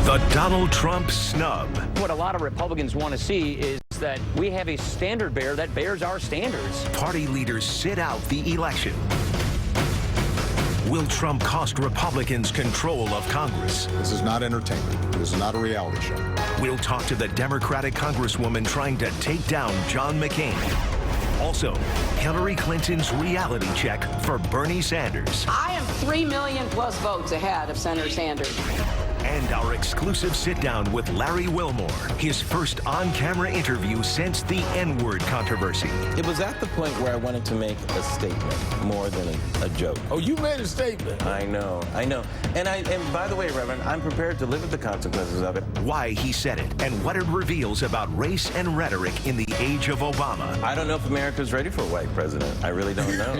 The Donald Trump snub. What a lot of Republicans want to see is that we have a standard bearer that bears our standards. Party leaders sit out the election. Will Trump cost Republicans control of Congress? This is not entertainment. This is not a reality show. We'll talk to the Democratic Congresswoman trying to take down John McCain. Also, Hillary Clinton's reality check for Bernie Sanders. I am 3 million plus votes ahead of Senator Sanders. And our exclusive sit-down with Larry Wilmore, his first on-camera interview since the N-word controversy. It was at the point where I wanted to make a statement more than a joke. Oh, you made a statement. I know. And by the way, Reverend, I'm prepared to live with the consequences of it. Why he said it, and what it reveals about race and rhetoric in the age of Obama. I don't know if America's ready for a white president. I really don't know,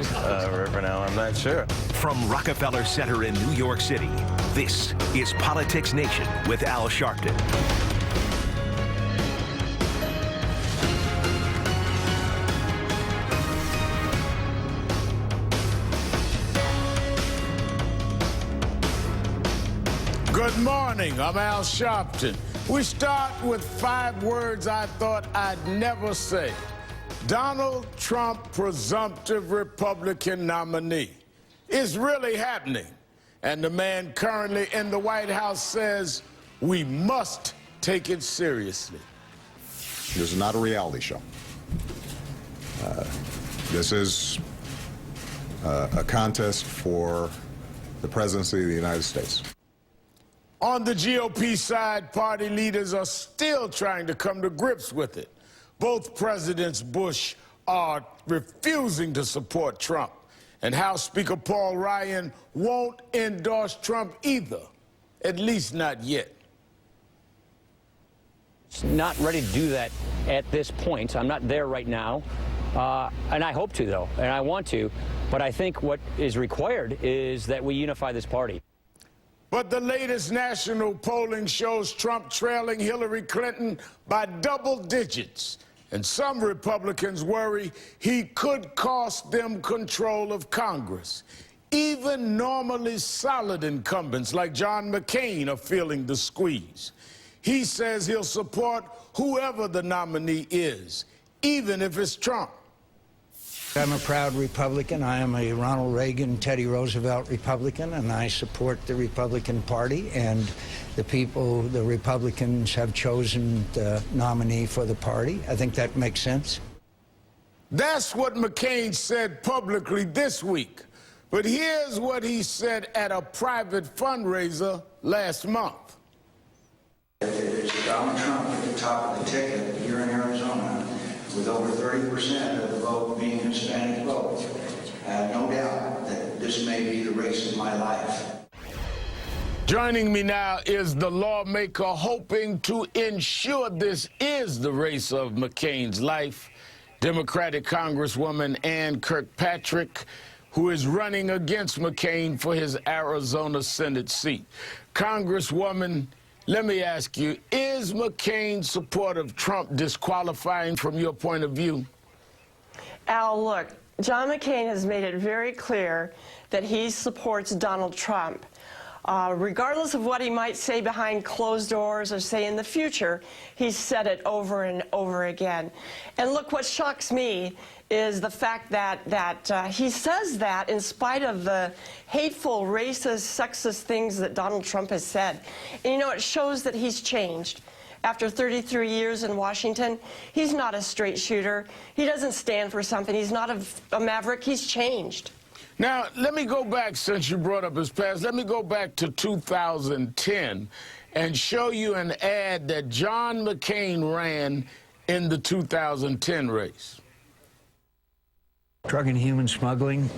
Reverend Al. I'm not sure. From Rockefeller Center in New York City, this is Politics Nation with Al Sharpton. Good morning, I'm Al Sharpton. We start with 5 words I thought I'd never say. Donald Trump, presumptive Republican nominee. It's really happening. And the man currently in the White House says we must take it seriously. This is not a reality show. This is a contest for the presidency of the United States. On the GOP side, party leaders are still trying to come to grips with it. Both Presidents Bush are refusing to support Trump. And House Speaker Paul Ryan won't endorse Trump either, at least not yet. Not ready to do that at this point. I'm not there right now. And I hope to, though, and I want to. But I think what is required is that we unify this party. But the latest national polling shows Trump trailing Hillary Clinton by double digits. And some Republicans worry he could cost them control of Congress. Even normally solid incumbents like John McCain are feeling the squeeze. He says he'll support whoever the nominee is, even if it's Trump. I'm a proud Republican. I am a Ronald Reagan, Teddy Roosevelt Republican, and I support the Republican Party. And the people, the Republicans, have chosen the nominee for the party. I think that makes sense. That's what McCain said publicly this week. But here's what he said at a private fundraiser last month. If it's Donald Trump at the top of the ticket here in Arizona, with over 30% of the vote being Hispanic vote, I have no doubt that this may be the race of my life. Joining me now is the lawmaker hoping to ensure this is the race of McCain's life, Democratic Congresswoman Ann Kirkpatrick, who is running against McCain for his Arizona Senate seat. Congresswoman, let me ask you, is McCain's support of Trump disqualifying from your point of view? Al, look, John McCain has made it very clear that he supports Donald Trump. Regardless of what he might say behind closed doors or say in the future, he's said it over and over again. And look, what shocks me is the fact that he says that in spite of the hateful, racist, sexist things that Donald Trump has said. And, you know, it shows that he's changed. After 33 years in Washington, he's not a straight shooter. He doesn't stand for something. He's not a maverick. He's changed. Now, let me go back, since you brought up his past, let me go back to 2010 and show you an ad that John McCain ran in the 2010 race. Drug and human smuggling,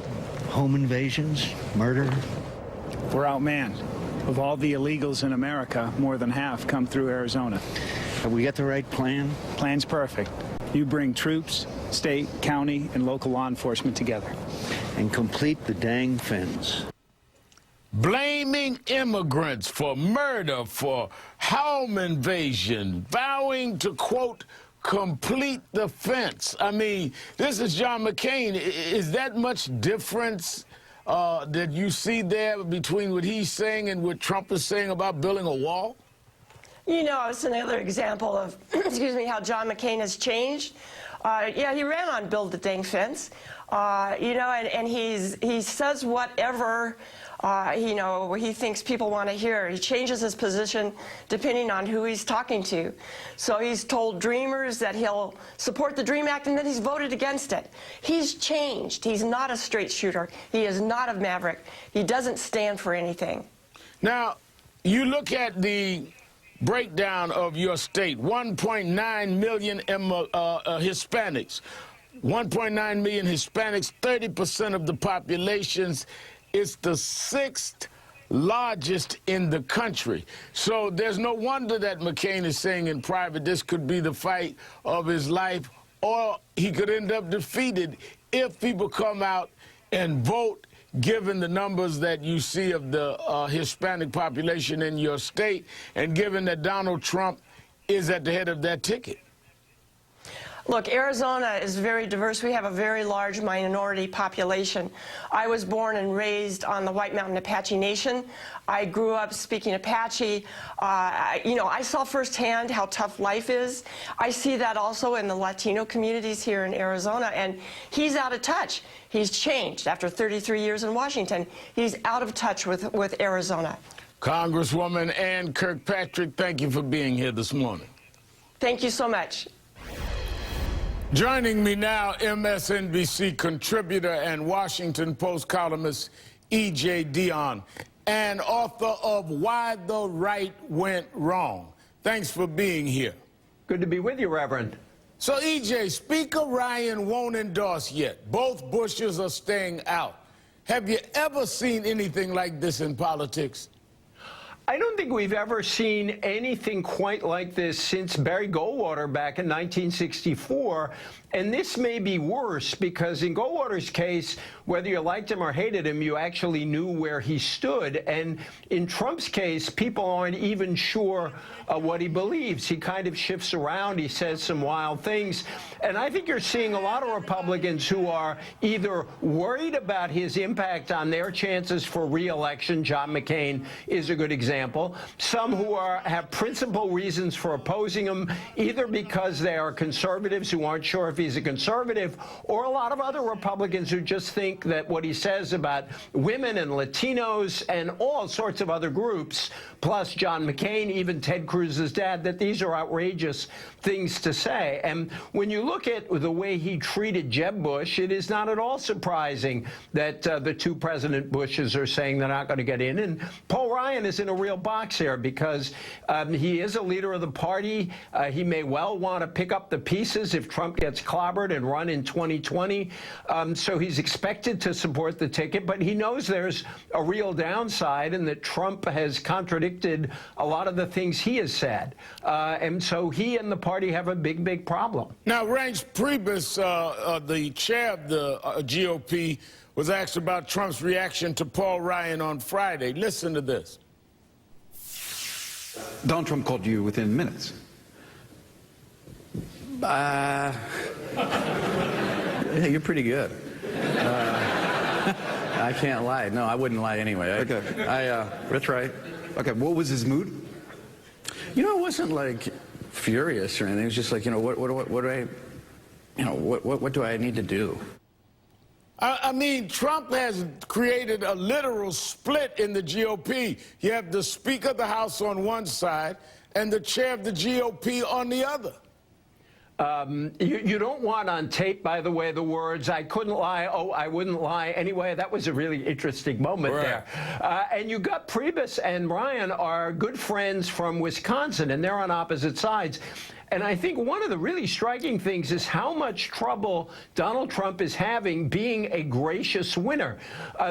home invasions, murder. We're outmanned. Of all the illegals in America, more than half come through Arizona. Have we got the right plan? Plan's perfect. You bring troops, state, county, and local law enforcement together. And complete the dang fence. Blaming immigrants for murder, for home invasion, vowing to, quote, complete the fence. I mean, this is John McCain. Is that much difference that you see there between what he's saying and what Trump is saying about building a wall? You know, it's another example of, excuse me, how John McCain has changed. Yeah, he ran on build the dang fence, you know, and he says whatever, you know, he thinks people want to hear. He changes his position depending on who he's talking to. So he's told Dreamers that he'll support the DREAM Act, and then he's voted against it. He's changed. He's not a straight shooter. He is not a maverick. He doesn't stand for anything. Now, you look at the breakdown of your state, 1.9 million Hispanics. 1.9 million Hispanics, 30% of the populations. It's the 6th largest in the country. So there's no wonder that McCain is saying in private this could be the fight of his life, or he could end up defeated if people come out and vote, given the numbers that you see of the Hispanic population in your state, and given that Donald Trump is at the head of that ticket. Look, Arizona is very diverse. We have a very large minority population. I was born and raised on the White Mountain Apache Nation. I grew up speaking Apache. You know, I saw firsthand how tough life is. I see that also in the Latino communities here in Arizona, and he's out of touch. He's changed after 33 years in Washington. He's out of touch with Arizona. Congresswoman Ann Kirkpatrick, thank you for being here this morning. Thank you so much. Joining me now, MSNBC contributor and Washington Post columnist E.J. Dionne, and author of Why the Right Went Wrong. Thanks for being here. Good to be with you, Reverend. So, E.J., Speaker Ryan won't endorse yet. Both Bushes are staying out. Have you ever seen anything like this in politics? I don't think we've ever seen anything quite like this since Barry Goldwater back in 1964. And this may be worse because in Goldwater's case, whether you liked him or hated him, you actually knew where he stood. And in Trump's case, people aren't even sure what he believes. He kind of shifts around. He says some wild things. And I think you're seeing a lot of Republicans who are either worried about his impact on their chances for re-election. John McCain is a good example. Some who have principal reasons for opposing him, either because they are conservatives who aren't sure if he's a conservative, or a lot of other Republicans who just think that what he says about women and Latinos and all sorts of other groups, plus John McCain, even Ted Cruz's dad, that these are outrageous things to say. And when you look at the way he treated Jeb Bush, it is not at all surprising that the two President Bushes are saying they're not going to get in. And Paul Ryan is in a real box here because he is a leader of the party. He may well want to pick up the pieces if Trump gets clobbered and run in 2020. So he's expected to support the ticket, but he knows there's a real downside and that Trump has contradicted a lot of the things he has said. And so he and the party have a big, big problem. Now, Reince Priebus, the chair of the GOP, was asked about Trump's reaction to Paul Ryan on Friday. Listen to this. Donald Trump called you within minutes. Yeah, you're pretty good. I can't lie. No, I wouldn't lie anyway. Okay. That's right. Okay, what was his mood? You know, it wasn't like furious or anything. It was just like, you know, what do I, you know, what do I need to do? I mean, Trump has created a literal split in the GOP. You have the Speaker of the House on one side and the chair of the GOP on the other. You don't want on tape, by the way, the words, I couldn't lie, oh, I wouldn't lie. Anyway, that was a really interesting moment there. And you got Priebus and Ryan are good friends from Wisconsin, and they're on opposite sides. And I think one of the really striking things is how much trouble Donald Trump is having being a gracious winner.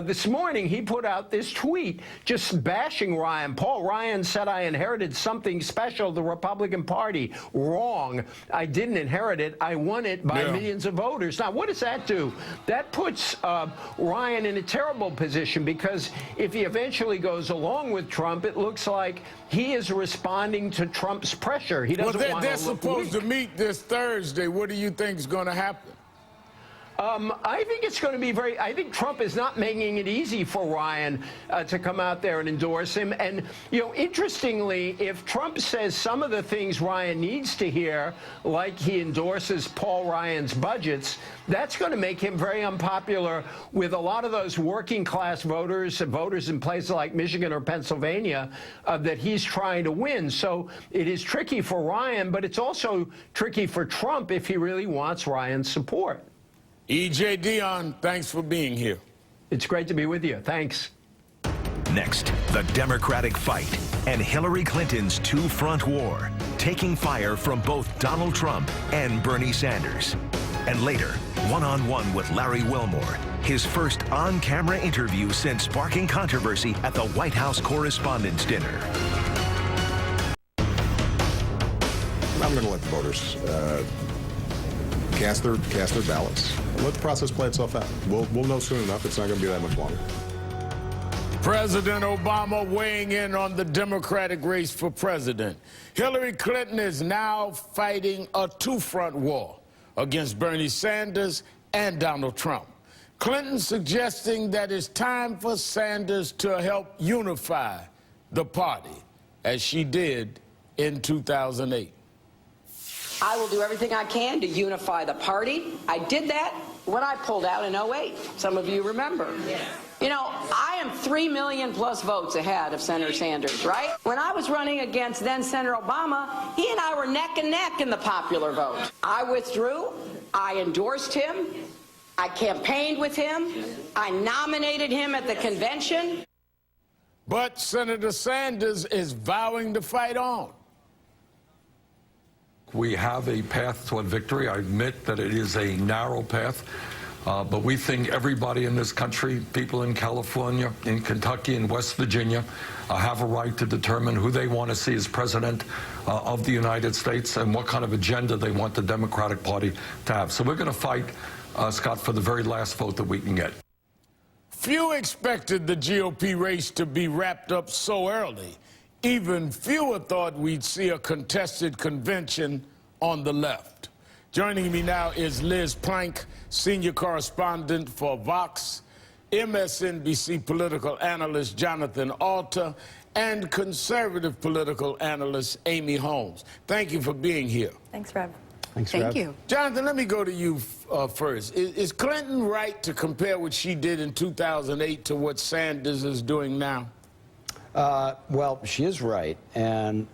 This morning, he put out this tweet just bashing Ryan. Paul Ryan said, I inherited something special, the Republican Party. Wrong. I didn't inherit it. I won it by millions of voters. Now, what does that do? That puts Ryan in a terrible position because if he eventually goes along with Trump, it looks like he is responding to Trump's pressure. He doesn't want to look supposed to meet this Thursday. What do you think is going to happen? I think it's going to be I think Trump is not making it easy for Ryan to come out there and endorse him. And, you know, interestingly, if Trump says some of the things Ryan needs to hear, like he endorses Paul Ryan's budgets, that's going to make him very unpopular with a lot of those working class voters in places like Michigan or Pennsylvania that he's trying to win. So it is tricky for Ryan, but it's also tricky for Trump if he really wants Ryan's support. E.J. Dionne, thanks for being here. It's great to be with you. Thanks. Next, the Democratic fight and Hillary Clinton's two-front war, taking fire from both Donald Trump and Bernie Sanders. And later, one-on-one with Larry Wilmore, his first on-camera interview since sparking controversy at the White House Correspondents' Dinner. I'm going to let the voters cast their ballots. Let the process play itself out. We'll know soon enough. It's not going to be that much longer. President Obama weighing in on the Democratic race for president. Hillary Clinton is now fighting a two-front war against Bernie Sanders and Donald Trump. Clinton suggesting that it's time for Sanders to help unify the party, as she did in 2008. I will do everything I can to unify the party. I did that when I pulled out in 08. Some of you remember. Yeah. You know, I am 3 million plus votes ahead of Senator Sanders, right? When I was running against then Senator Obama, he and I were neck and neck in the popular vote. I withdrew. I endorsed him. I campaigned with him. I nominated him at the convention. But Senator Sanders is vowing to fight on. We have a path toward victory. I admit that it is a narrow path, but we think everybody in this country, people in California, in Kentucky, and West Virginia, have a right to determine who they want to see as president of the United States and what kind of agenda they want the Democratic Party to have. So we're going to fight, Scott, for the very last vote that we can get. Few expected the GOP race to be wrapped up so early. Even fewer thought we'd see a contested convention on the left. Joining me now is Liz Plank, senior correspondent for Vox, MSNBC political analyst Jonathan Alter, and conservative political analyst Amy Holmes. Thank you for being here. Thanks, Rev. Thank you. Jonathan, let me go to you first. Is Clinton right to compare what she did in 2008 to what Sanders is doing now? Well, she is right. And,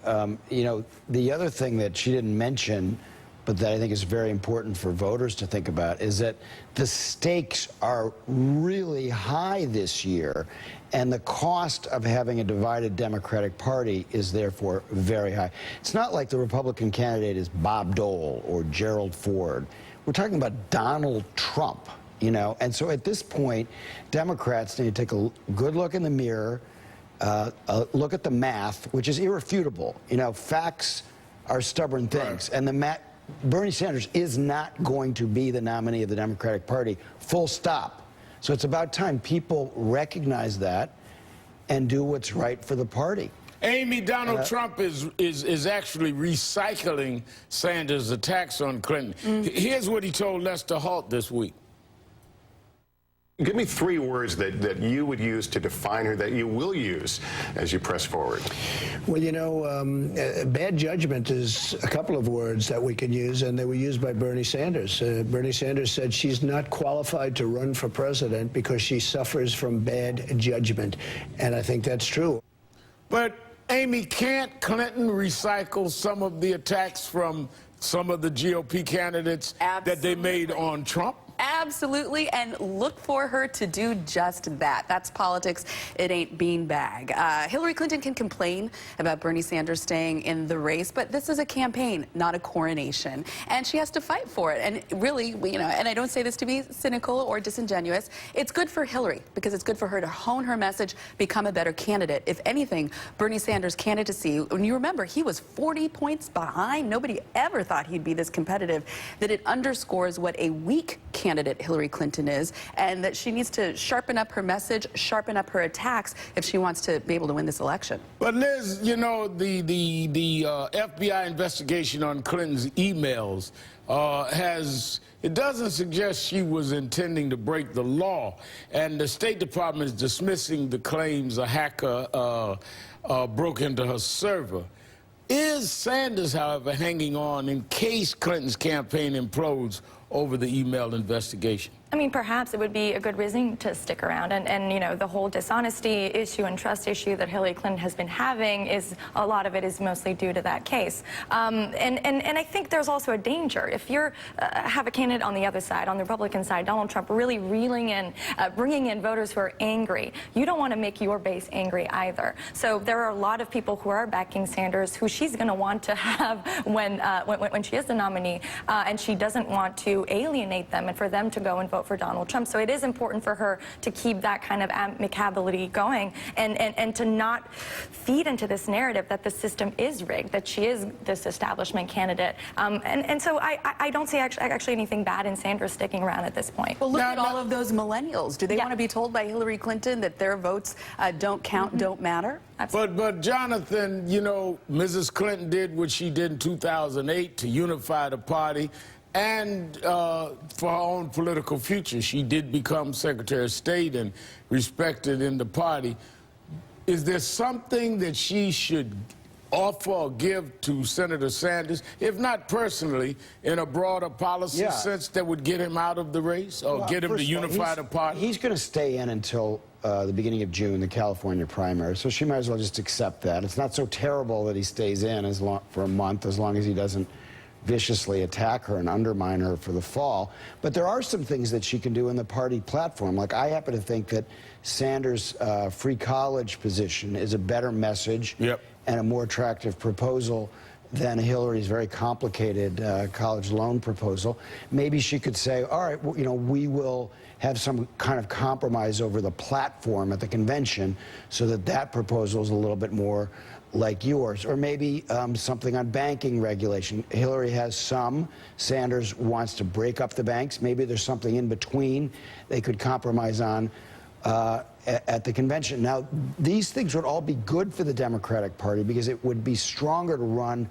you know, the other thing that she didn't mention, but that I think is very important for voters to think about, is that the stakes are really high this year, and the cost of having a divided Democratic Party is therefore very high. It's not like the Republican candidate is Bob Dole or Gerald Ford. We're talking about Donald Trump, you know, and so at this point, Democrats need to take a good look in the mirror, look at the math, which is irrefutable. You know, facts are stubborn things, and Bernie Sanders is not going to be the nominee of the Democratic Party, full stop. So it's about time people recognize that and do what's right for the party. Amy, Donald Trump is actually recycling Sanders' attacks on Clinton. Here's what he told Lester Holt this week. Give me 3 words that you would use to define her, that you will use as you press forward. Well, you know, bad judgment is a couple of words that we can use, and they were used by Bernie Sanders. Bernie Sanders said she's not qualified to run for president because she suffers from bad judgment, and I think that's true. But, Amy, can't Clinton recycle some of the attacks from some of the GOP candidates that they made on Trump? Absolutely, and look for her to do just that. That's politics. It ain't beanbag. Hillary Clinton can complain about Bernie Sanders staying in the race, but this is a campaign, not a coronation, and she has to fight for it. And really, you know, and I don't say this to be cynical or disingenuous, it's good for Hillary because it's good for her to hone her message, become a better candidate. If anything, Bernie Sanders' candidacy, when you remember, he was 40 points behind. Nobody ever thought he'd be this competitive, that it underscores what a weak candidate candidate Hillary Clinton is, and that she needs to sharpen up her message, sharpen up her attacks if she wants to be able to win this election. But Liz, you know, the FBI investigation on Clinton's emails it doesn't suggest she was intending to break the law. And the State Department is dismissing the claims a hacker broke into her server. Is Sanders, however, hanging on in case Clinton's campaign implodes over the email investigation? I mean, perhaps it would be a good reason to stick around. And you know, the whole dishonesty issue and trust issue that Hillary Clinton has been having a lot of it is mostly due to that case. And I think there's also a danger. If you have a candidate on the other side, on the Republican side, Donald Trump, really reeling in, bringing in voters who are angry, you don't want to make your base angry either. So there are a lot of people who are backing Sanders who she's going to want to have when she is the nominee, and she doesn't want to alienate them and for them to go and vote for Donald Trump. So it is important for her to keep that kind of amicability going and to not feed into this narrative that the system is rigged, that she is this establishment candidate. And so I don't see actually anything bad in Sanders sticking around at this point. Well, look at all of those millennials. Do they want to be told by Hillary Clinton that their votes don't count, don't matter? But Jonathan, you know, Mrs. Clinton did what she did in 2008 to unify the party and for her own political future. She did become Secretary of State and respected in the party. Is there something that she should offer or give to Senator Sanders, if not personally, in a broader policy sense that would get him out of the race or get him to unify the party? He's going to stay in until the beginning of June, the California primary, so she might as well just accept that. It's not so terrible that he stays in for a month, as long as he doesn't viciously attack her and undermine her for the fall. But there are some things that she can do in the party platform. Like, I happen to think that Sanders' free college position is a better message and a more attractive proposal than Hillary's very complicated college loan proposal. Maybe she could say, all right, well, you know, we will have some kind of compromise over the platform at the convention so that that proposal is a little bit more like yours. Or maybe something on banking regulation. Hillary has some. Sanders wants to break up the banks. Maybe there's something in between they could compromise on at the convention. Now, these things would all be good for the Democratic Party because it would be stronger to run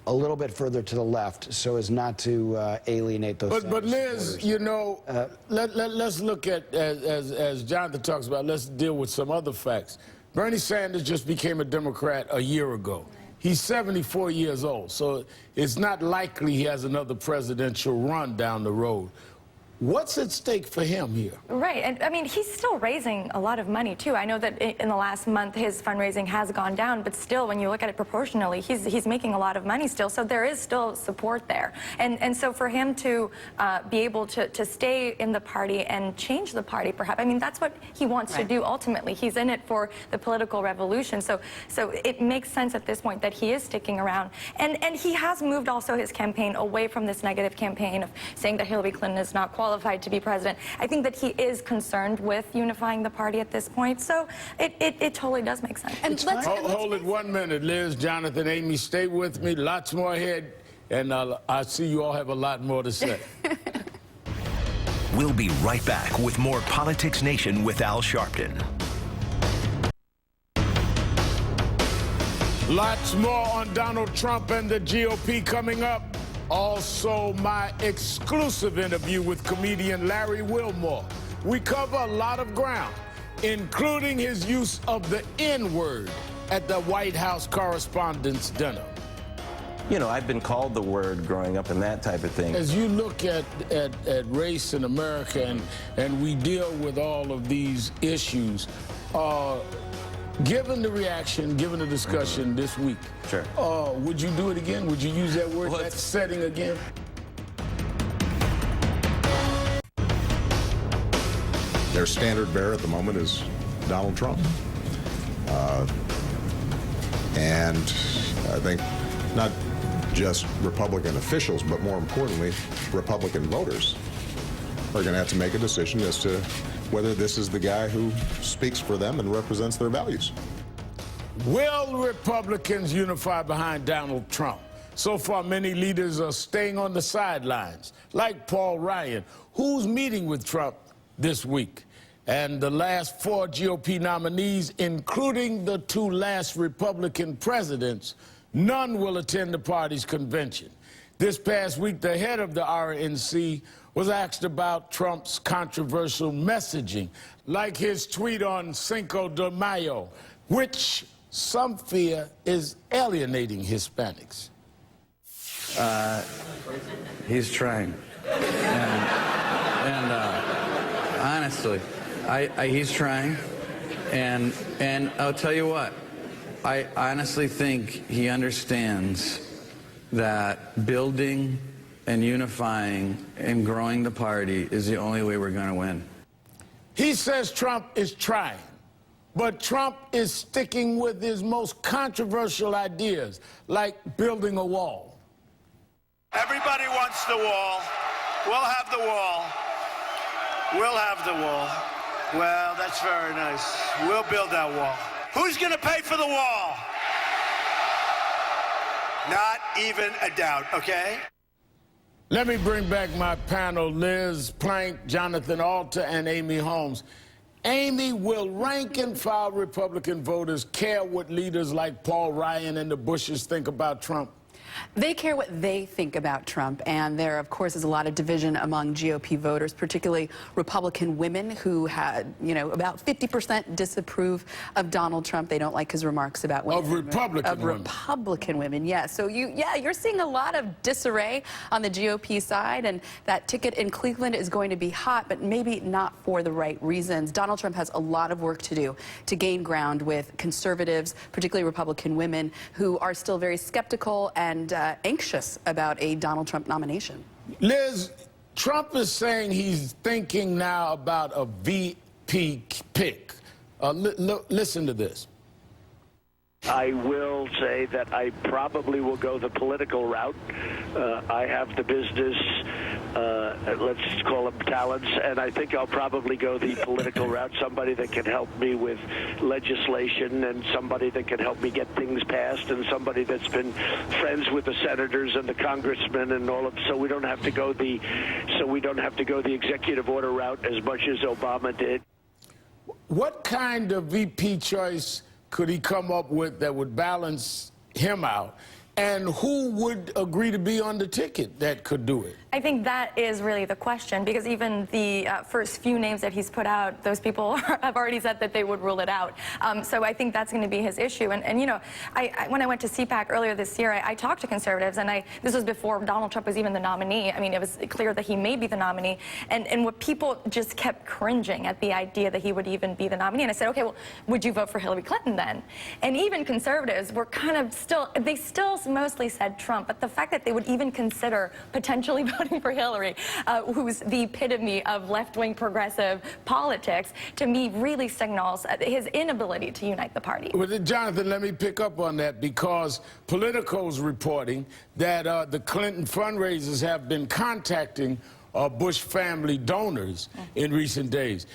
a little bit further to the left so as not to alienate those But Liz, supporters. You know, let's look at, as Jonathan talks about, let's deal with some other facts. Bernie Sanders just became a Democrat a year ago. He's 74 years old, so it's not likely he has another presidential run down the road. What's at stake for him here? Right, and I mean, he's still raising a lot of money, too. I know that in the last month his fundraising has gone down, but still, when you look at it proportionally, he's making a lot of money still, so there is still support there. And so for him to be able to stay in the party and change the party, perhaps, I mean, that's what he wants to do ultimately. He's in it for the political revolution, so it makes sense at this point that he is sticking around. And he has moved also his campaign away from this negative campaign of saying that Hillary Clinton is not qualified to be president. I think that he is concerned with unifying the party at this point, so it totally does make sense. And hold it 1 minute, Liz, Jonathan, Amy, stay with me. Lots more ahead, and I see you all have a lot more to say. We'll be right back with more Politics Nation with Al Sharpton. Lots more on Donald Trump and the GOP coming up. Also, my exclusive interview with comedian Larry Wilmore. We cover a lot of ground, including his use of the N-word at the White House Correspondents' Dinner. You know, I've been called the word growing up and that type of thing. As you look at race in America and we deal with all of these issues, given the reaction, given the discussion this week, would you do it again? Would you use that word, that setting again? Their standard bearer at the moment is Donald Trump. And I think not just Republican officials, but more importantly, Republican voters are going to have to make a decision as to whether this is the guy who speaks for them and represents their values. Will Republicans unify behind Donald Trump? So far, many leaders are staying on the sidelines, like Paul Ryan, who's meeting with Trump this week. And the last 4 GOP nominees, including the 2 last Republican presidents, none will attend the party's convention. This past week, the head of the RNC was asked about Trump's controversial messaging, like his tweet on Cinco de Mayo, which some fear is alienating Hispanics. He's trying. And honestly, he's trying. And I'll tell you what, I honestly think he understands that building and unifying and growing the party is the only way we're going to win. He says Trump is trying, but Trump is sticking with his most controversial ideas, like building a wall. Everybody wants the wall. We'll have the wall. We'll have the wall. Well, that's very nice. We'll build that wall. Who's going to pay for the wall? Not even a doubt, okay? Let me bring back my panel, Liz Plank, Jonathan Alter, and Amy Holmes. Amy, will rank-and-file Republican voters care what leaders like Paul Ryan and the Bushes think about Trump? They care what they think about Trump, and there, of course, is a lot of division among GOP voters, particularly Republican women who had, about 50% disapprove of Donald Trump. They don't like his remarks about women. Of Republican women. Republican women, yes. So you're seeing a lot of disarray on the GOP side, and that ticket in Cleveland is going to be hot, but maybe not for the right reasons. Donald Trump has a lot of work to do to gain ground with conservatives, particularly Republican women, who are still very skeptical and anxious about a Donald Trump nomination. Liz, Trump is saying he's thinking now about a VP pick. Listen to this. I will say that I probably will go the political route. I have the business, let's call them talents, and I think I'll probably go the political route, somebody that can help me with legislation and somebody that can help me get things passed and somebody that's been friends with the senators and the congressmen and all of, so we don't have to go the executive order route as much as Obama did. What kind of VP choice could he come up with that would balance him out? And who would agree to be on the ticket that could do it? I think that is really the question, because even the first few names that he's put out, those people have already said that they would rule it out. So I think that's going to be his issue. And when I went to CPAC earlier this year, I talked to conservatives, and this was before Donald Trump was even the nominee. I mean, it was clear that he may be the nominee. And what people just kept cringing at the idea that he would even be the nominee. And I said, okay, well, would you vote for Hillary Clinton then? And even conservatives were kind of they still mostly said Trump. But the fact that they would even consider potentially voting for Hillary, who's the epitome of left-wing progressive politics, to me really signals his inability to unite the party. Well, Jonathan, let me pick up on that, because Politico's reporting that the Clinton fundraisers have been contacting Bush family donors in recent days,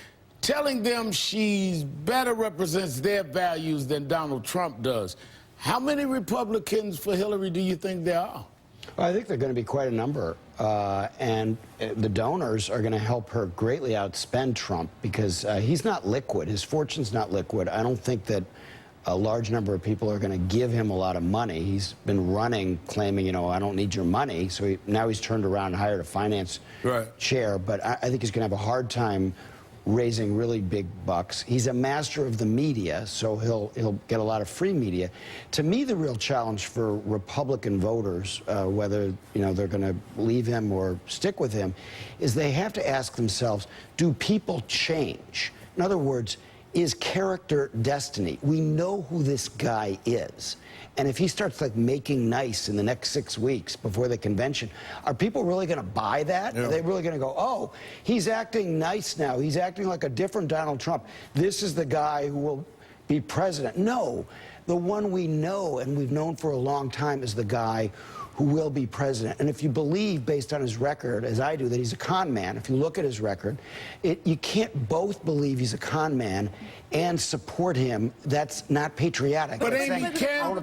telling them she better represents their values than Donald Trump does. How many Republicans for Hillary do you think there are? Well, I think there are going to be quite a number, and the donors are going to help her greatly outspend Trump, because he's not liquid. His fortune's not liquid. I don't think that a large number of people are going to give him a lot of money. He's been running, claiming, I don't need your money. So now he's turned around and hired a finance chair, but I think he's going to have a hard time raising really big bucks. He's a master of the media, so he'll get a lot of free media. To me, the real challenge for Republican voters, whether they're going to leave him or stick with him, is they have to ask themselves, do people change? In other words, is character destiny? We know who this guy is. And if he starts making nice in the next 6 weeks before the convention, are people really going to buy that? Yeah. Are they really going to go, oh, he's acting nice now. He's acting like a different Donald Trump. This is the guy who will be president. No, the one we know and we've known for a long time is the guy who will be president. And if you believe, based on his record, as I do, that he's a con man, if you look at his record, you can't both believe he's a con man and support him. That's not patriotic. But Amy, can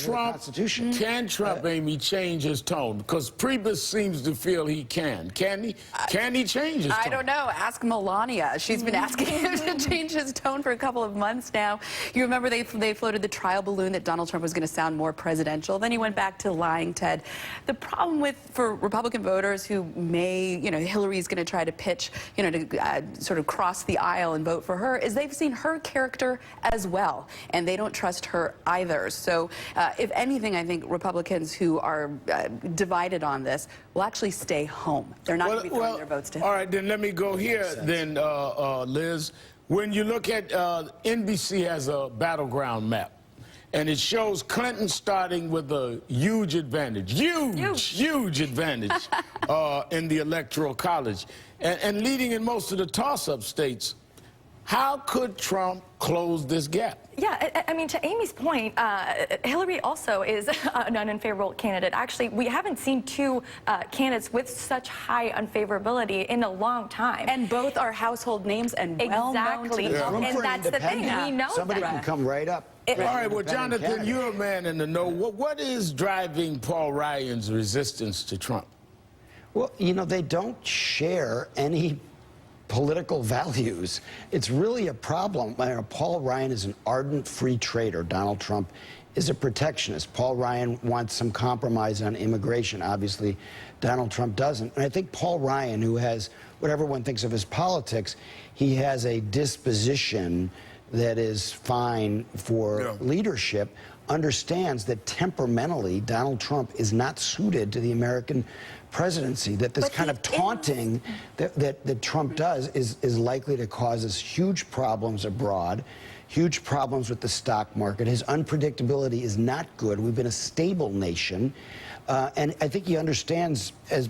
Can Trump, Amy, change his tone? Because Priebus seems to feel he can. Can he? Can he change his tone? I don't know. Ask Melania. She's been asking him to change his tone for a couple of months now. You remember they floated the trial balloon that Donald Trump was going to sound more presidential. Then he went back to lying, Ted. The problem for Republican voters who may, Hillary's going to try to pitch, to sort of cross the aisle and vote for her, is they've seen her character as well, and they don't trust her either. So if anything, I think Republicans who are divided on this will actually stay home. They're not going to be throwing their votes to him. All right, then let me go here then, Liz. When you look at NBC has a battleground map, and it shows Clinton starting with a huge advantage, huge advantage in the Electoral College, and leading in most of the toss-up states. How could Trump close this gap? Yeah, I mean, to Amy's point, Hillary also is an unfavorable candidate. Actually, we haven't seen two candidates with such high unfavorability in a long time. And both are household names and well-known to the public. And that's the thing. We know Somebody can come right up. All right, well, Jonathan, you're a man in the know. What is driving Paul Ryan's resistance to Trump? Well, they don't share any political values. It's really a problem. Paul Ryan is an ardent free trader. Donald Trump is a protectionist. Paul Ryan wants some compromise on immigration. Obviously, Donald Trump doesn't. And I think Paul Ryan, who has whatever one thinks of his politics, he has a disposition that is fine for leadership, understands that temperamentally Donald Trump is not suited to the American presidency, that this kind of taunting that Trump does is likely to cause us huge problems abroad, huge problems with the stock market. His unpredictability is not good. We've been a stable nation. And I think he understands, as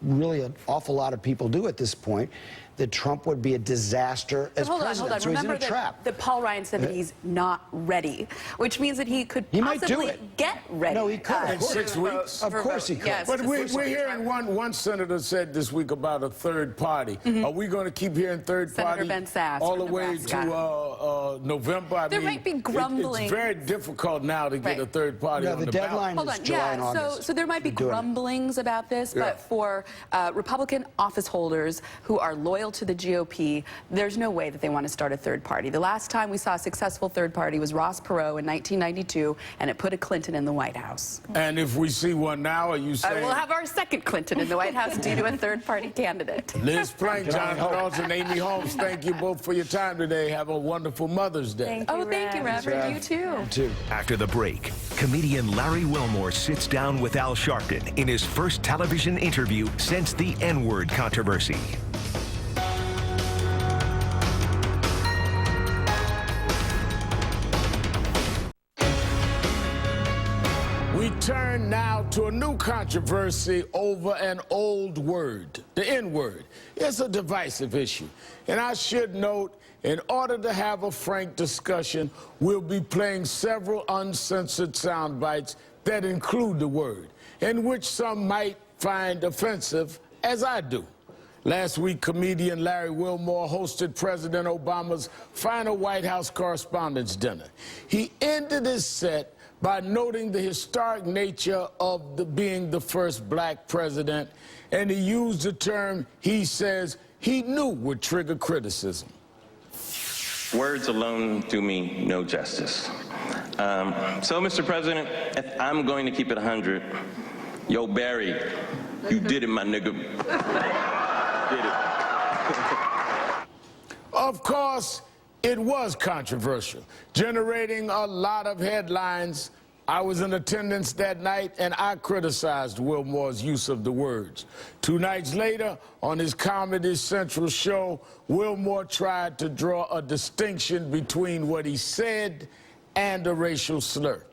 really an awful lot of people do at this point, that Trump would be a disaster as president. Hold on. So he's in Remember a trap. that Paul Ryan said that he's not ready, which means that he could possibly get ready. No, he could. In 6 weeks? Of course he could. Yes, But we're hearing one senator said this week about a third party. Are we going to keep hearing third Senator party Ben Sass all the from way Nebraska. to November? There might be grumbling. It's very difficult now to get a third party on the deadline ballot. is July and August. So there might be grumblings about this, but for Republican office holders who are loyal to the GOP, there's no way that they want to start a third party. The last time we saw a successful third party was Ross Perot in 1992, and it put a Clinton in the White House. And if we see one now, are you saying? We'll have our second Clinton in the White House due to a third party candidate. Liz Plank, Jonathan Alton, Amy Holmes, thank you both for your time today. Have a wonderful Mother's Day. Thank you, Reverend. You too. After the break, comedian Larry Wilmore sits down with Al Sharpton in his first television interview since the N-word controversy. We turn now to a new controversy over an old word, the N-word. It's a divisive issue. And I should note, in order to have a frank discussion, we'll be playing several uncensored sound bites that include the word, in which some might find offensive, as I do. Last week, comedian Larry Wilmore hosted President Obama's final White House Correspondents' Dinner. He ended his set by noting the historic nature of being the first black president, and he used a term he says he knew would trigger criticism. Words alone do me no justice. So, Mr. President, if I'm going to keep it 100, yo, Barry, you did it, my nigga. Did it. Of course, it was controversial, generating a lot of headlines. I was in attendance that night, and I criticized Wilmore's use of the words. 2 nights later, on his Comedy Central show, Wilmore tried to draw a distinction between what he said and a racial slur.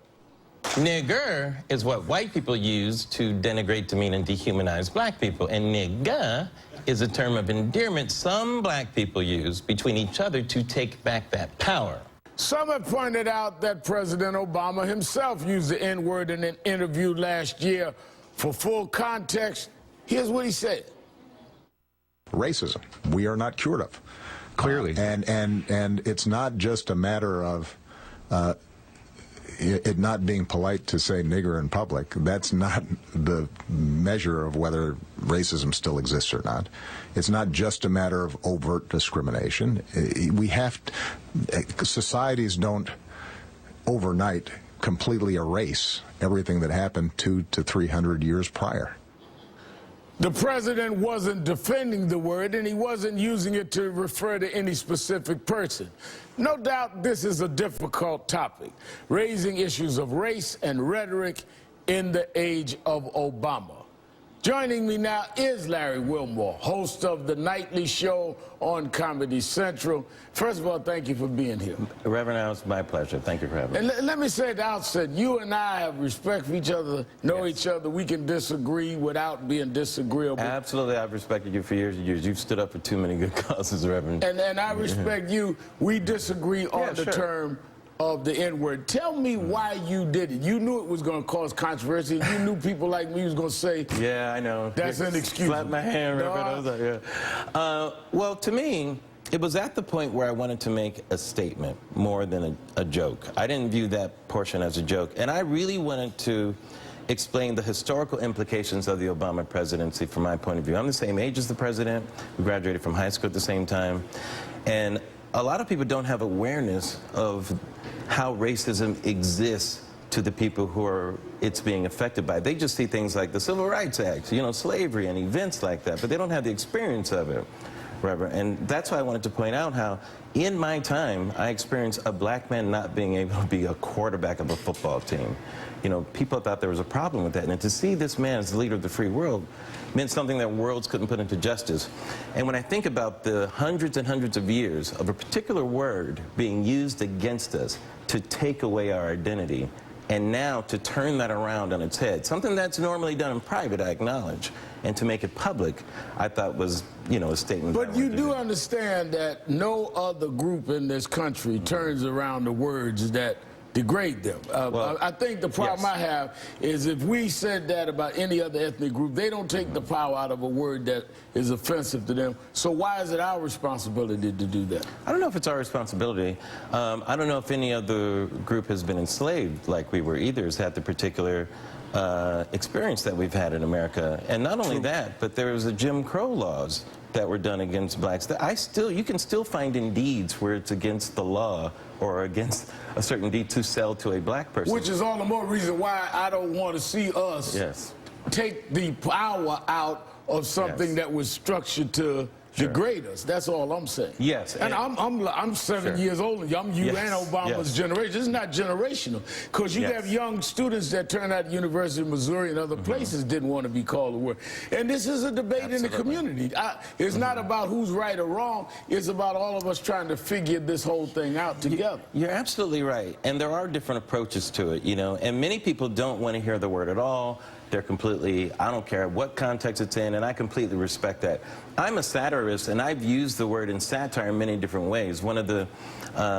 Nigger is what white people use to denigrate, demean, and dehumanize black people. And nigga is a term of endearment some black people use between each other to take back that power. Some have pointed out that President Obama himself used the N-word in an interview last year. For full context, here's what he said. Racism, we are not cured of. Clearly. And it's not just a matter of it not being polite to say nigger in public, that's not the measure of whether racism still exists or not. It's not just a matter of overt discrimination. Societies don't overnight completely erase everything that happened 200 to 300 years prior. The president wasn't defending the word, and he wasn't using it to refer to any specific person. No doubt this is a difficult topic, raising issues of race and rhetoric in the age of Obama. Joining me now is Larry Wilmore, host of the nightly show on Comedy Central. First of all, thank you for being here. Reverend Al, it's my pleasure. Thank you for having me. And let me say at the outset, you and I have respect for each other, know each other. We can disagree without being disagreeable. Absolutely. I've respected you for years and years. You've stood up for too many good causes, Reverend. And I respect you. We disagree on the term of the N-word. Tell me why you did it. You knew it was going to cause controversy. You knew people like me was going to say, yeah, I know. That's inexcusable. Slap my hand, Reverend. I was like, yeah. Well, to me, it was at the point where I wanted to make a statement more than a joke. I didn't view that portion as a joke. And I really wanted to explain the historical implications of the Obama presidency from my point of view. I'm the same age as the president. We graduated from high school at the same time. And a lot of people don't have awareness of how racism exists to the people who it's being affected by. They just see things like the Civil Rights Act, you know, slavery and events like that, but they don't have the experience of it, Reverend. And that's why I wanted to point out how, in my time, I experienced a black man not being able to be a quarterback of a football team. You know, people thought there was a problem with that, and to see this man as the leader of the free world meant something that worlds couldn't put into justice. And when I think about the hundreds and hundreds of years of a particular word being used against us to take away our identity, and now to turn that around on its head, something that's normally done in private, I acknowledge, and to make it public, I thought was, you know, a statement. But you do understand that no other group in this country turns around the words that degrade them. Well, I think the problem I have is if we said that about any other ethnic group, they don't take the power out of a word that is offensive to them. So why is it our responsibility to do that? I don't know if it's our responsibility. I don't know if any other group has been enslaved like we were either, has had the particular experience that we've had in America. And not only that, but there was the Jim Crow laws that were done against blacks. You can still find in deeds where it's against the law or against a certain deed to sell to a black person. Which is all the more reason why I don't want to see us take the power out of something that was structured to degrade us. That's all I'm saying. Yes. And I'm 7 years older. I'm you and Obama's generation. It's not generational. Because you have young students that turn out at University of Missouri and other places didn't want to be called a word. And this is a debate in the community. It's not about who's right or wrong. It's about all of us trying to figure this whole thing out together. You're absolutely right. And there are different approaches to it, you know. And many people don't want to hear the word at all. They're completely, I don't care what context it's in, and I completely respect that. I'm a satirist, and I've used the word in satire in many different ways. One of the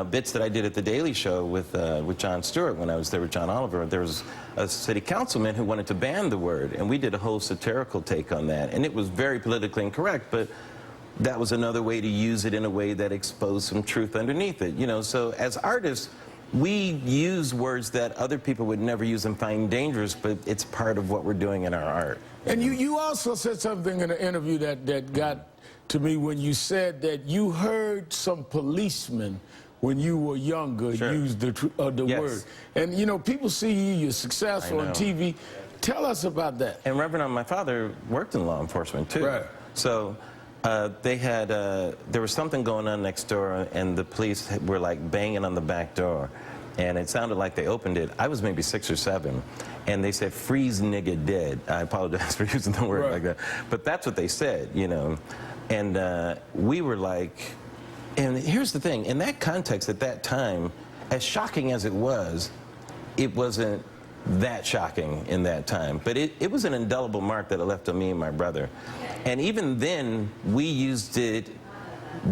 bits that I did at The Daily Show with Jon Stewart when I was there with John Oliver, there was a city councilman who wanted to ban the word, and we did a whole satirical take on that. And it was very politically incorrect, but that was another way to use it in a way that exposed some truth underneath it. You know, so as artists, we use words that other people would never use and find dangerous, but it's part of what we're doing in our art. And you also said something in an interview that got to me when you said that you heard some policemen when you were younger use the word. And, you know, people see you, you're successful on TV. Tell us about that. And Reverend, my father worked in law enforcement, too. Right. So they had, there was something going on next door, and the police were like banging on the back door, and it sounded like they opened it. I was maybe 6 or 7, and they said, "Freeze nigga dead." I apologize for using the word like that, but that's what they said, you know. And we were like, and here's the thing, in that context at that time, as shocking as it wasn't that shocking in that time. But it was an indelible mark that it left on me and my brother. And even then, we used it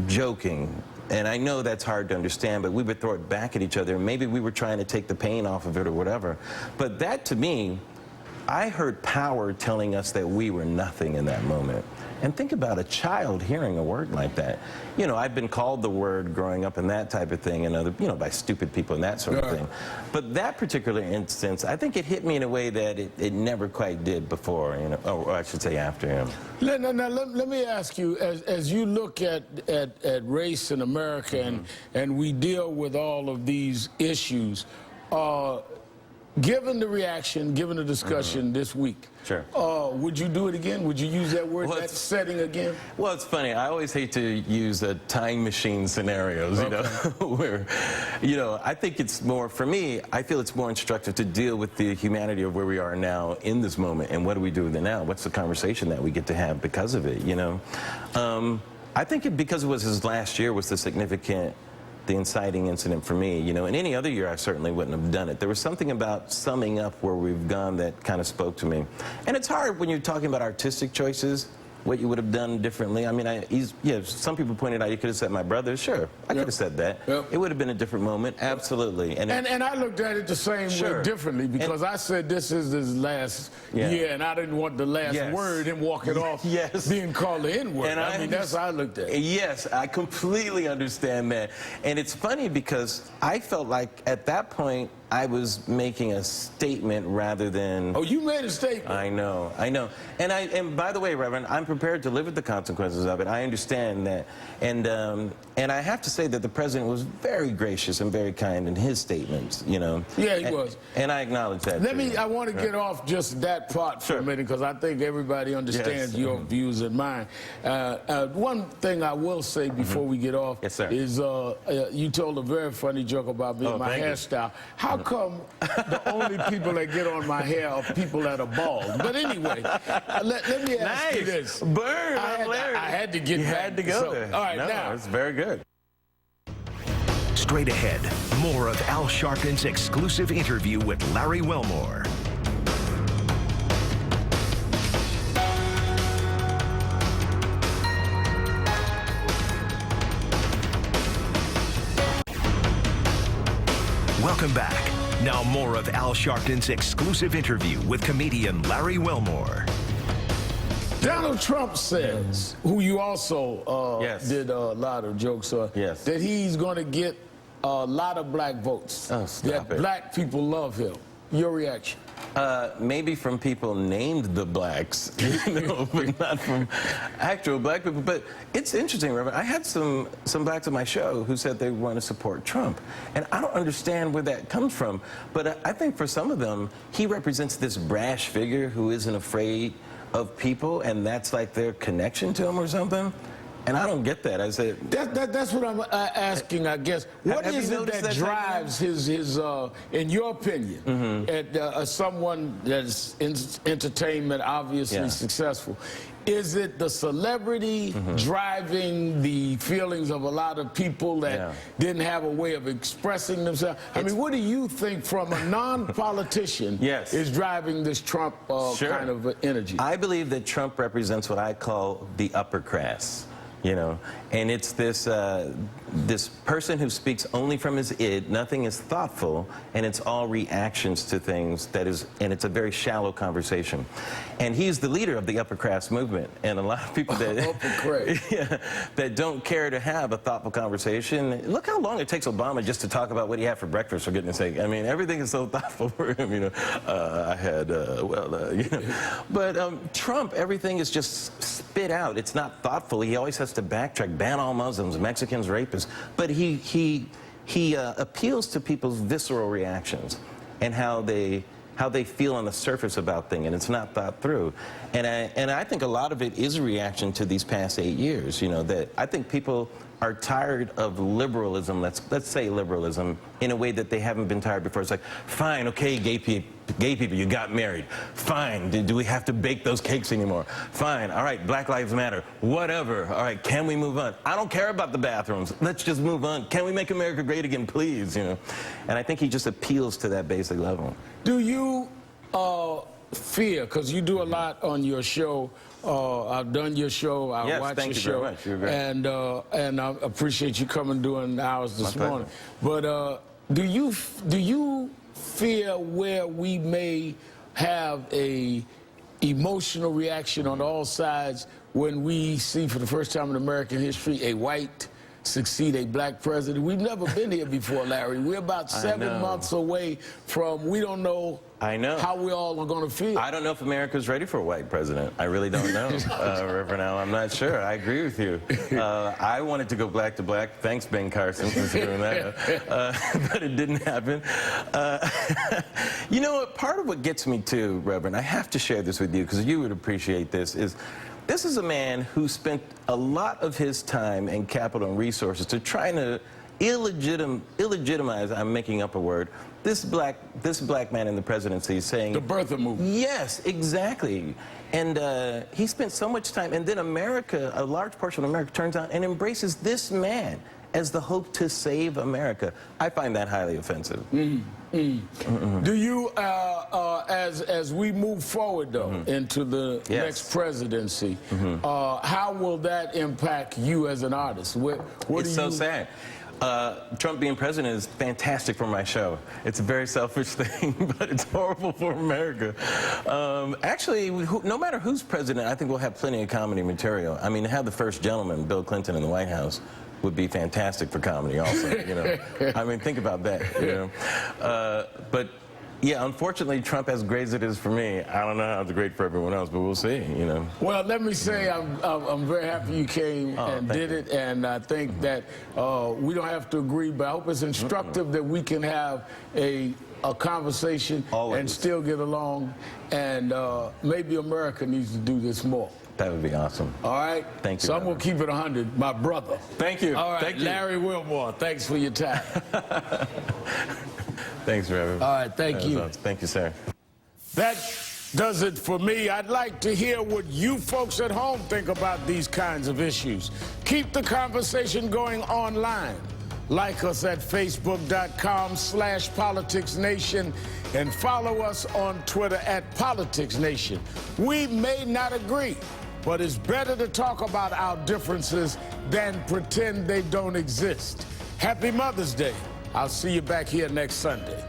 joking. And I know that's hard to understand, but we would throw it back at each other. Maybe we were trying to take the pain off of it or whatever. But that, to me, I heard power telling us that we were nothing in that moment. And think about a child hearing a word like that. You know, I've been called the word growing up and that type of thing, and other, you know, by stupid people and that sort of thing. But that particular instance, I think it hit me in a way that it never quite did before, you know, or I should say after him. Now, let me ask you, as you look at race in America and we deal with all of these issues, given the reaction, given the discussion this week, would you do it again? Would you use that word, that setting again? Well, it's funny. I always hate to use time machine scenarios, you know, where, you know, I think it's more, for me, I feel it's more instructive to deal with the humanity of where we are now in this moment, and what do we do with it now? What's the conversation that we get to have because of it, you know? I think because it was his last year was the inciting incident for me. You know, in any other year, I certainly wouldn't have done it. There was something about summing up where we've gone that kind of spoke to me. And it's hard when you're talking about artistic choices, what you would have done differently. I mean, yeah, some people pointed out you could have said my brother. Sure, I could have said that. It would have been a different moment, absolutely. And I looked at it the same way differently, because I said this is his last year, and I didn't want the last word and walk it off being called the N-word. And I mean, that's how I looked at it. Yes, I completely understand that. And it's funny because I felt like at that point, I was making a statement rather than... Oh, you made a statement. I know, I know. And by the way, Reverend, I'm prepared to live with the consequences of it. I understand that. And I have to say that the president was very gracious and very kind in his statements, you know. Yeah, he was. And I acknowledge that. I want to get off just that part for a minute, because I think everybody understands your views and mine. One thing I will say before we get off is you told a very funny joke about me and my hairstyle. How come the only people that get on my hair are people that are bald? But anyway, let me ask you this. Burn, I had to get back. You had to go there. All right, no, now. it's very good. Straight ahead, more of Al Sharpton's exclusive interview with Larry Wilmore. Welcome back. Now more of Al Sharpton's exclusive interview with comedian Larry Wilmore. Donald Trump says, who you also did a lot of jokes on, that he's going to get a lot of black votes. Oh, stop it. Black people love him. Your reaction? Maybe from people named the blacks, you know, but not from actual black people. But it's interesting, Reverend. I had some blacks on my show who said they want to support Trump. And I don't understand where that comes from. But I think for some of them, he represents this brash figure who isn't afraid of people, and that's like their connection to him or something. And I don't get that. I said that's what I'm asking, I guess. What is it that drives his in your opinion, someone that's in entertainment, obviously successful? Is it the celebrity driving the feelings of a lot of people that didn't have a way of expressing themselves? I mean, what do you think from a non-politician is driving this Trump kind of energy? I believe that Trump represents what I call the upper class. You know, and it's this this person who speaks only from his id. Nothing is thoughtful, and it's all reactions to things. And it's a very shallow conversation. And he's the leader of the upper class movement, and a lot of people that that don't care to have a thoughtful conversation. Look how long it takes Obama just to talk about what he had for breakfast, for goodness sake. I mean, everything is so thoughtful for him. You know, I had you know, but Trump, everything is just spit out. It's not thoughtful. He always has to backtrack, ban all Muslims, Mexicans, rapists. But he appeals to people's visceral reactions and how they feel on the surface about things, and it's not thought through. And I think a lot of it is a reaction to these past 8 years. You know, that I think people are tired of liberalism. Let's say liberalism in a way that they haven't been tired before. It's like, fine, okay, gay people, you got married. Fine, do we have to bake those cakes anymore? Fine, all right, Black Lives Matter, whatever. All right, can we move on? I don't care about the bathrooms. Let's just move on. Can we make America great again, please? You know, and I think he just appeals to that basic level. Do you fear, because you do a lot on your show, I've done your show, I watch your show, very much. You're great. And I appreciate you coming doing ours this morning. But do you fear where we may have a emotional reaction on all sides when we see for the first time in American history a white succeed a black president. We've never been here before, Larry. We're about 7 months away from, we don't know how we all are going to feel. I don't know if America's ready for a white president. I really don't know, Reverend Al. I'm not sure. I agree with you. I wanted to go black to black. Thanks, Ben Carson, for doing that. But it didn't happen. You know what? Part of what gets me, too, Reverend, I have to share this with you because you would appreciate this, is this is a man who spent a lot of his time and capital and resources to trying to illegitimize, I'm making up a word, this black man in the presidency saying... The birther movement. Yes, exactly. And he spent so much time, and then America, a large portion of America, turns out and embraces this man as the hope to save America. I find that highly offensive. Do you, as we move forward, though, into the next presidency, how will that impact you as an artist? It's so sad. Trump being president is fantastic for my show. It's a very selfish thing, but it's horrible for America. Actually, no matter who's president, I think we'll have plenty of comedy material. I mean, to have the first gentleman, Bill Clinton, in the White House would be fantastic for comedy also, you know. I mean, think about that, you know. But yeah, unfortunately, Trump, as great as it is for me, I don't know how it's great for everyone else, but we'll see, you know. Well, let me say I'm very happy you came and did it, and I think that we don't have to agree, but I hope it's instructive that we can have a conversation and still get along, and maybe America needs to do this more. That would be awesome. All right? Thank you. So I'm going to keep it 100, my brother. Thank you. All right, Thank you. Larry Wilmore, thanks for your time. Thanks, Reverend. All right, thank you. Awesome. Thank you, sir. That does it for me. I'd like to hear what you folks at home think about these kinds of issues. Keep the conversation going online. Like us at facebook.com/politicsnation and follow us on Twitter at politicsnation. We may not agree, but it's better to talk about our differences than pretend they don't exist. Happy Mother's Day. I'll see you back here next Sunday.